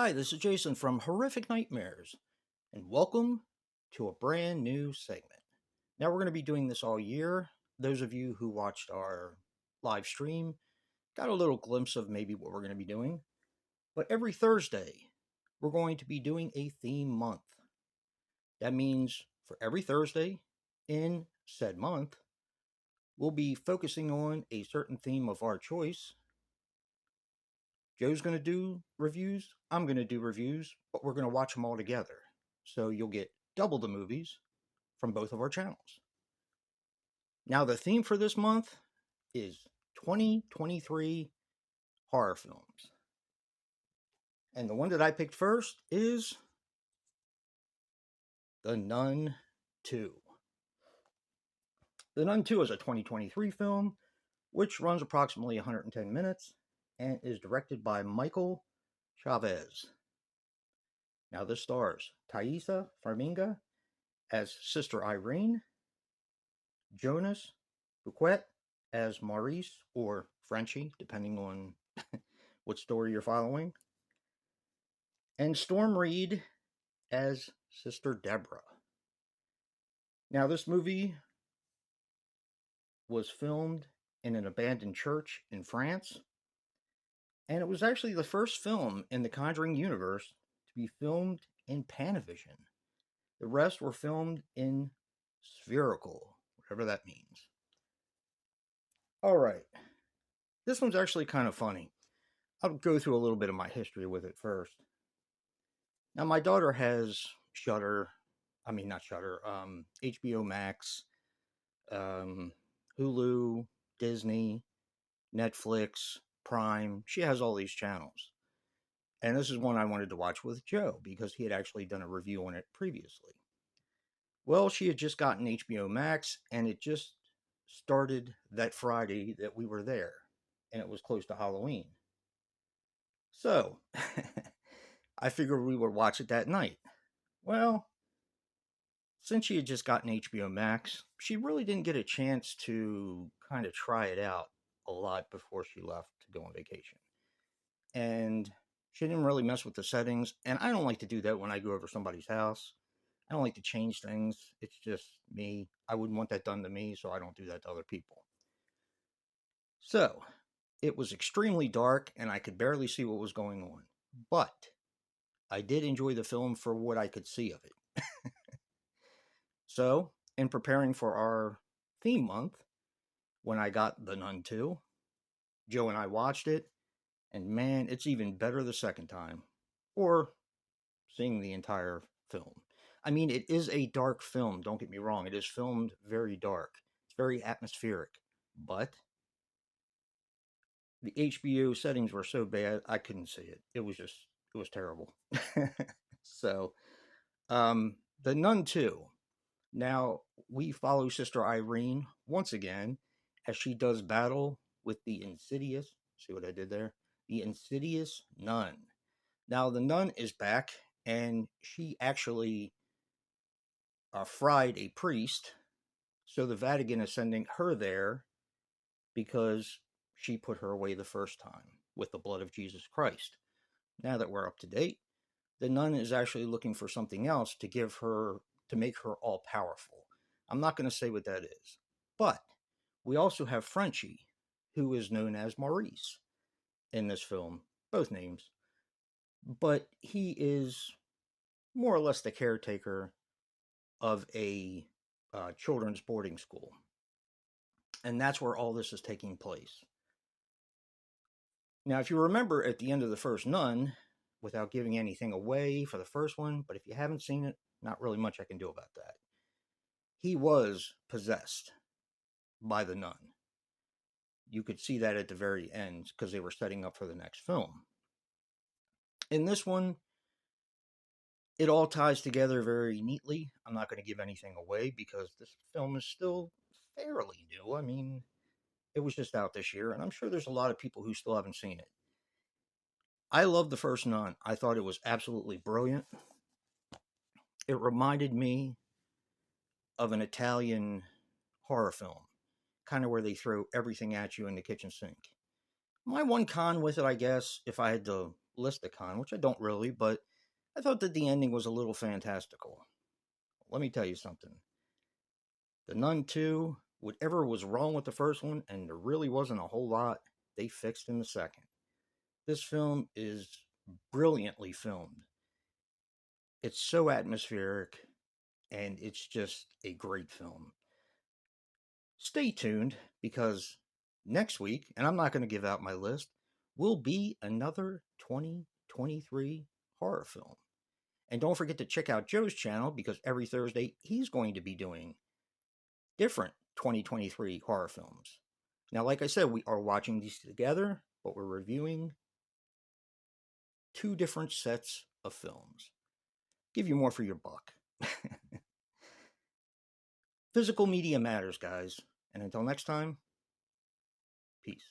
Hi, this is Jason from Horrific Nightmares, and welcome to a brand new segment. Now, we're going to be doing this all year. Those of you who watched our live stream got a little glimpse of maybe what we're going to be doing. But every Thursday, we're going to be doing a theme month. That means for every Thursday in said month, we'll be focusing on a certain theme of our choice. Joe's going to do reviews, I'm going to do reviews, but we're going to watch them all together. So you'll get double the movies from both of our channels. Now, the theme for this month is 2023 horror films. And the one that I picked first is The Nun 2. The Nun 2 is a 2023 film, which runs approximately 110 minutes and is directed by Michael Chavez. Now, this stars Thaisa Farmiga as Sister Irene, Jonas Bouquet as Maurice, or Frenchie, depending on what story you're following, and Storm Reed as Sister Deborah. Now, this movie was filmed in an abandoned church in France, and it was actually the first film in the Conjuring universe to be filmed in Panavision. The rest were filmed in spherical, whatever that means. All right. This one's actually kind of funny. I'll go through a little bit of my history with it first. Now, my daughter has not Shudder, HBO Max, Hulu, Disney, Netflix, Prime. She has all these channels. And this is one I wanted to watch with Joe because he had actually done a review on it previously. Well, she had just gotten HBO Max, and it just started that Friday that we were there, and it was close to Halloween. So, I figured we would watch it that night. Well, since she had just gotten HBO Max, she really didn't get a chance to kind of try it out a lot before she left to go on vacation. And she didn't really mess with the settings, and I don't like to do that when I go over somebody's house. I don't like to change things. It's just me. I wouldn't want that done to me, so I don't do that to other people. So, it was extremely dark, and I could barely see what was going on. But I did enjoy the film for what I could see of it. So, in preparing for our theme month, when I got The Nun 2, Joe and I watched it, and man, it's even better the second time, or seeing the entire film. I mean, it is a dark film, don't get me wrong. It is filmed very dark. It's very atmospheric, but the HBO settings were so bad, I couldn't see it. It was terrible. So, The Nun 2. Now, we follow Sister Irene once again as she does battle with the insidious, see what I did there? The insidious nun. Now, the nun is back, and she actually fried a priest, so the Vatican is sending her there because she put her away the first time with the blood of Jesus Christ. Now that we're up to date, the nun is actually looking for something else to make her all powerful. I'm not going to say what that is. But we also have Frenchie, who is known as Maurice in this film, both names. But he is more or less the caretaker of a children's boarding school. And that's where all this is taking place. Now, if you remember at the end of the first Nun, without giving anything away for the first one, but if you haven't seen it, not really much I can do about that. He was possessed by the nun. You could see that at the very end because they were setting up for the next film. In this one, it all ties together very neatly. I'm not going to give anything away because this film is still fairly new. I mean, it was just out this year, and I'm sure there's a lot of people who still haven't seen it. I love the first Nun. I thought it was absolutely brilliant. It reminded me of an Italian horror film, kind of where they throw everything at you in the kitchen sink. My one con with it, I guess, if I had to listicon, which I don't really, but I thought that the ending was a little fantastical. Let me tell you something. The Nun 2, whatever was wrong with the first one, and there really wasn't a whole lot, they fixed in the second. This film is brilliantly filmed. It's so atmospheric, and it's just a great film. Stay tuned because next week, and I'm not going to give out my list, will be another 2023 horror film. And don't forget to check out Joe's channel because every Thursday he's going to be doing different 2023 horror films. Now, like I said, we are watching these together, but we're reviewing two different sets of films. Give you more for your buck. Physical media matters, guys. And until next time, peace.